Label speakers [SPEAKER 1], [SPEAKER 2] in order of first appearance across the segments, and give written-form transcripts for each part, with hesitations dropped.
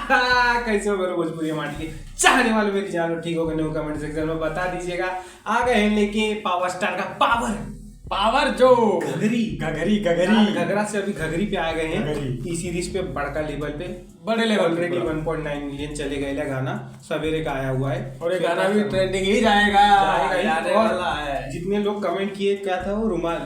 [SPEAKER 1] कैसे हो मेरे भोजपुरी माटी के चाहने वाले, मेरी जान ठीक होगा नहीं, कमेंट सेक्शन में बता दीजिएगा। आ गए हैं लेके पावर स्टार का पावर जो घगरा से अभी घगरी पे आ गए हैं। ई सीरीज पे बड़का लेवल पे, बड़े लेवल ऑलरेडी 1.9 मिलियन चले गए गाना, सवेरे का आया हुआ है
[SPEAKER 2] और ये गाना भी ट्रेंडिंग ही जाएगा।
[SPEAKER 1] और जितने लोग कमेंट किए क्या था वो रुमाल,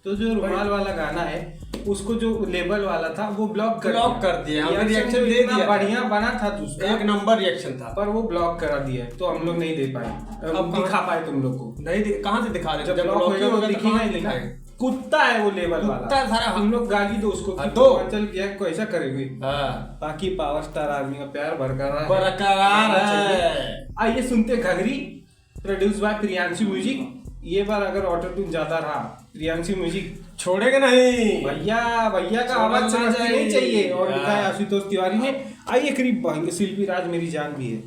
[SPEAKER 1] तो जो रुमाल वाला गाना है उसको जो लेबल वाला था वो ब्लॉक कर दिया।
[SPEAKER 2] रिएक्शन दे दिया,
[SPEAKER 1] बढ़िया बना था, दूसरा
[SPEAKER 2] एक नंबर रिएक्शन था,
[SPEAKER 1] पर वो ब्लॉक करा दिया तो हम लोग नहीं दे पाए। अब दिखा पाए तुम लोग को नहीं,
[SPEAKER 2] कहाँ से दिखा रहे?
[SPEAKER 1] जब ब्लॉक होगा तो दिखेगा ही नहीं। कुत्ता है वो लेवल वाला,
[SPEAKER 2] सारा
[SPEAKER 1] हम लोग गाली दो उसको
[SPEAKER 2] दो
[SPEAKER 1] चल गया को ऐसा करेगी। बाकी पावर स्टार आर्मी का प्यार
[SPEAKER 2] बरकरार है।
[SPEAKER 1] आइए सुनते घगरी, प्रोड्यूस बाय प्रियांशु म्यूजिक। ये बार अगर ऑटो ट्यून ज्यादा रहा, प्रियांशु म्यूजिक
[SPEAKER 2] छोड़ेगा नहीं
[SPEAKER 1] भैया का आवाज समझना नहीं चाहिए। और लिखा है आशुतोष तिवारी ने। आइए करीब पाएंगे, शिल्पी राज मेरी जान भी है।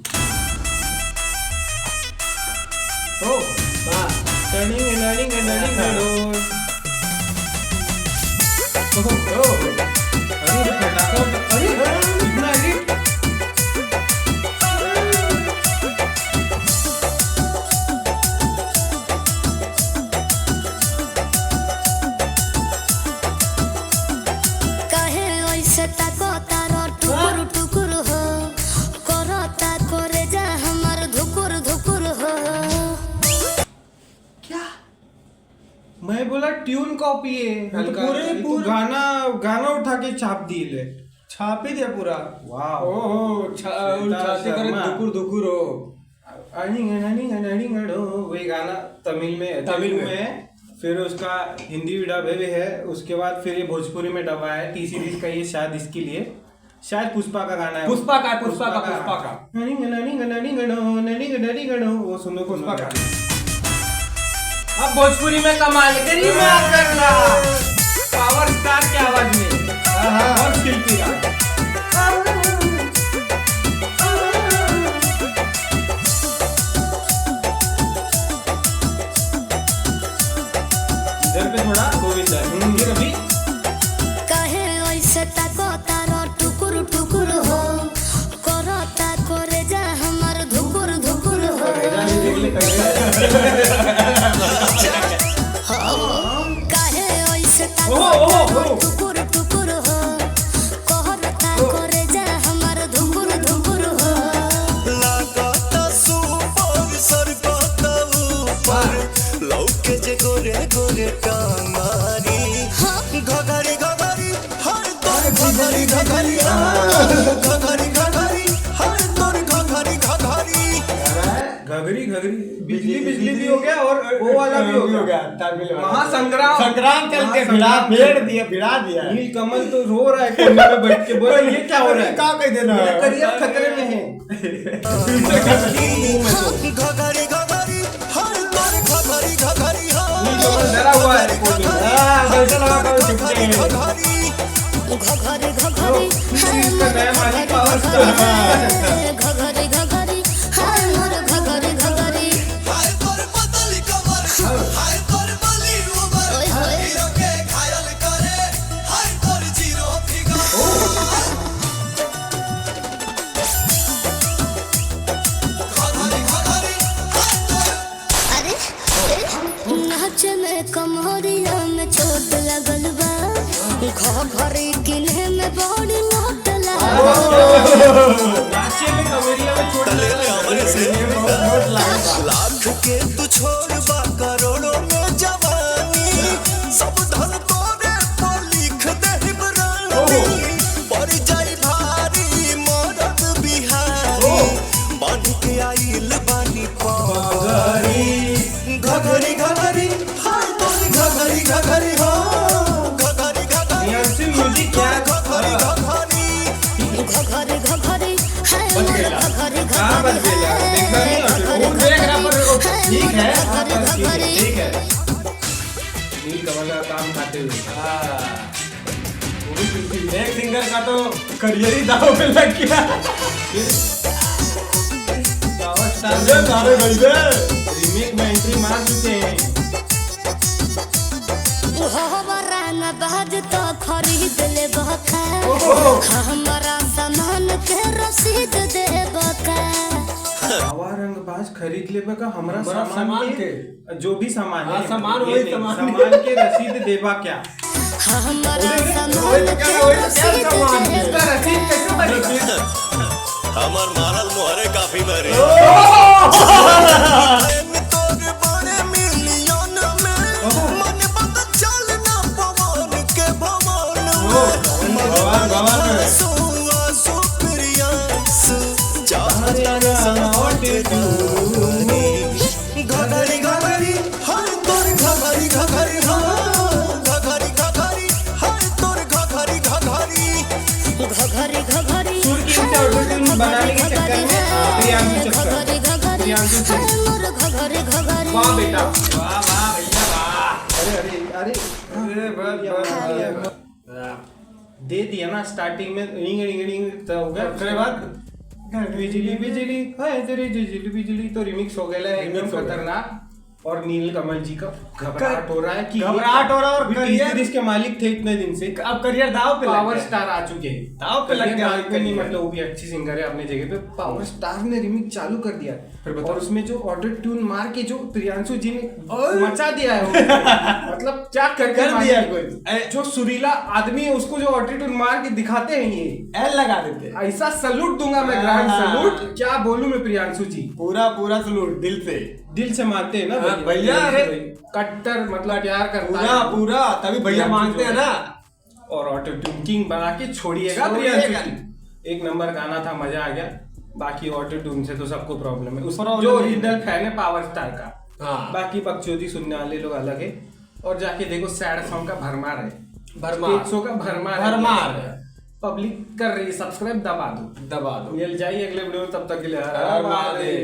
[SPEAKER 1] मैं बोला ट्यून कॉपी है हल्का, पूरे गाना उठा के छाप दिए ले,
[SPEAKER 2] छाप ही दिया पूरा।
[SPEAKER 1] वाह
[SPEAKER 2] छाती करे धुकुर हो।
[SPEAKER 1] वही गाना तमिल में है, फिर उसका हिंदी भी डब है, उसके बाद फिर ये भोजपुरी में डबा है। टी सीरीज का ये शायद इसके लिए, शायद पुष्पा का गाना है,
[SPEAKER 2] पुष्पा का
[SPEAKER 1] वो सुनो पुष्पा का।
[SPEAKER 2] अब भोजपुरी में कमाल करी करना
[SPEAKER 1] पावर स्टार की आवाज में और शिल्पी राज। इधर पे थोड़ा गोविंद है कभी
[SPEAKER 3] कहे ऐसे ताको तारो टुकुर टुकुर हो, करता करे जा हमर धुकुर धुकुर हो। काहे ऐसे ताको टुकुर टुकुर हो, करता करे जा हमर धुकुर धुकुर हो।
[SPEAKER 4] लागत सुपर सरकत ऊपर लौके जे गोरे गोरे कामारी घघरी घघरी हर तोर घघरी घघरी घघरी हर तोर घघरी
[SPEAKER 1] घघरी बिजली भी हो गया और वो वाला भी हो गया।
[SPEAKER 2] महासंग्राम चल के भिड़ा दिया।
[SPEAKER 1] नील कमल तो रो रहा है कोने में बैठ के, बोला ये क्या हो रहा है,
[SPEAKER 2] क्या कह देना है,
[SPEAKER 1] करियर खतरे में है।
[SPEAKER 4] घघरी घघरी हर तोर घघरी घघरी
[SPEAKER 1] नील कमल डरा हुआ है कोने में।
[SPEAKER 3] घघरी घघरी
[SPEAKER 1] इसका नया मालिक पावर स्टार।
[SPEAKER 3] घघरी घघरी हाय मोर घघरी घघरी
[SPEAKER 4] हाय तोर पतली कमर हाय तोर बली उमर हीरो के घायल करे हाय तोर जीरो फिगर।
[SPEAKER 3] अरे नाच में कमरिया में चोट लगल बा, घघरी किन्हे में बड़ी लोट
[SPEAKER 1] नाचे में कमेरिया में छोड़
[SPEAKER 4] लाख के तू छोड़ बा करोड़ों में जवानी सब धन तोरे पर लिख दे बरानी पड़ जाई भारी मरद बिहारी बांध के आइल बानी पगरी घघरी घघरी हाय तोरी घघरी घघरी हो घघरी घघरी
[SPEAKER 1] म्यूजिक क्या
[SPEAKER 4] घघरी घघरी
[SPEAKER 3] घघरी घघरी हाय मोर घघरी
[SPEAKER 1] कहाँ बच
[SPEAKER 3] घघरी
[SPEAKER 1] गया, देखा नहीं और देख रहा पर ठीक है। नील कमल का काम खाते हुए
[SPEAKER 2] एक सिंगर का तो करियर ही दाव पे लग गया।
[SPEAKER 1] पावर स्टार रीमेक में एंट्री मार चुके हैं।
[SPEAKER 3] हो बरान रंगबाज तो खरीद ले बका हमारा सामान के रसीद दे बका
[SPEAKER 1] हवा रंगबाज खरीद ले का हमरा
[SPEAKER 2] हमारा
[SPEAKER 1] सामान के जो भी सामान है
[SPEAKER 2] सामान
[SPEAKER 1] ये
[SPEAKER 2] वही
[SPEAKER 1] नहीं,
[SPEAKER 2] सामान
[SPEAKER 1] के रसीद देबा क्या
[SPEAKER 3] हमारा सामान के रसीद दे
[SPEAKER 1] इसका रसीद कैसे बनेगा
[SPEAKER 4] हमार मारल मोहरे काफी मरे तोरे बड़े मिलियन में मन बंद चलना पवन के भवन में आंसू प्रियांसु घघरी घघरी हर तोर घघरी घघरी घघरी घघरी हर तोर घघरी घघरी
[SPEAKER 3] घघरी घघरी
[SPEAKER 1] सुर की ऊंचा ऑटोट्यून बनाने के चक्कर में प्रियांशु चक्कर प्रियांशु चक्कर
[SPEAKER 3] मोर घघरी घघरी
[SPEAKER 1] वाह बेटा
[SPEAKER 2] वाह वाह भैया वाह।
[SPEAKER 1] अरे दे दिया ना स्टार्टिंग में रिंग रिंग रिंग तो हो गया
[SPEAKER 2] उसके बाद
[SPEAKER 1] बिजली बिजली है तेरी बिजली बिजली तो रिमिक्स हो गया है एकदम खतरनाक और नील कमल जी का घबराहट हो रहा है कि
[SPEAKER 2] घबराहट हो रहा है और करियर
[SPEAKER 1] इसके मालिक थे इतने दिन से
[SPEAKER 2] अब करियर दाव पे लग
[SPEAKER 1] पावर
[SPEAKER 2] गया।
[SPEAKER 1] स्टार आ चुके हैं
[SPEAKER 2] दाव पे लग गया
[SPEAKER 1] मालिक को नहीं मतलब वो भी अच्छी सिंगर है अपने जगह पे पावर स्टार ने रिमिक्स चालू कर दिया और उसमें जो ऑटो ट्यून मार के जो प्रियांशु जी ने मचा दिया है वो मतलब क्या कर
[SPEAKER 2] दिया कोई।
[SPEAKER 1] जो सुरीला आदमी है उसको जो ऑटो ट्यून मार के दिखाते हैं ये
[SPEAKER 2] एल लगा देते हैं।
[SPEAKER 1] ऐसा सलूट दूंगा मैं ग्रैंड सलूट क्या बोलूं मैं प्रियांशु जी
[SPEAKER 2] पूरा पूरा सलूट दिल से
[SPEAKER 1] दिल से मानते हैं ना
[SPEAKER 2] हाँ, भैया, अरे।
[SPEAKER 1] कट्टर मतलब प्यार करता
[SPEAKER 2] पूरा
[SPEAKER 1] है
[SPEAKER 2] पूरा तभी भैया मांगते हैं ना।
[SPEAKER 1] और ऑटो ट्यून किंग बना के छोड़िएगा प्रियांशु जी। एक नंबर गाना था मजा आ गया बाकी ऑटो ट्यून से तो सबको प्रॉब्लम है उस जो ओरिजिनल फैन है पावर स्टार का
[SPEAKER 2] हाँ।
[SPEAKER 1] बाकी बकचोदी सुनने वाले लोग अलग है और जाके देखो सैड सॉन्ग का भरमार है
[SPEAKER 2] भरमार।
[SPEAKER 1] 100 का भरमार
[SPEAKER 2] भरमार है।
[SPEAKER 1] पब्लिक कर रही है सब्सक्राइब दबा दो
[SPEAKER 2] दबा दो।
[SPEAKER 1] मिल जाइए अगले वीडियो में तब तक के लिए हर
[SPEAKER 2] हर
[SPEAKER 1] हर
[SPEAKER 2] महादेव।
[SPEAKER 1] महादेव।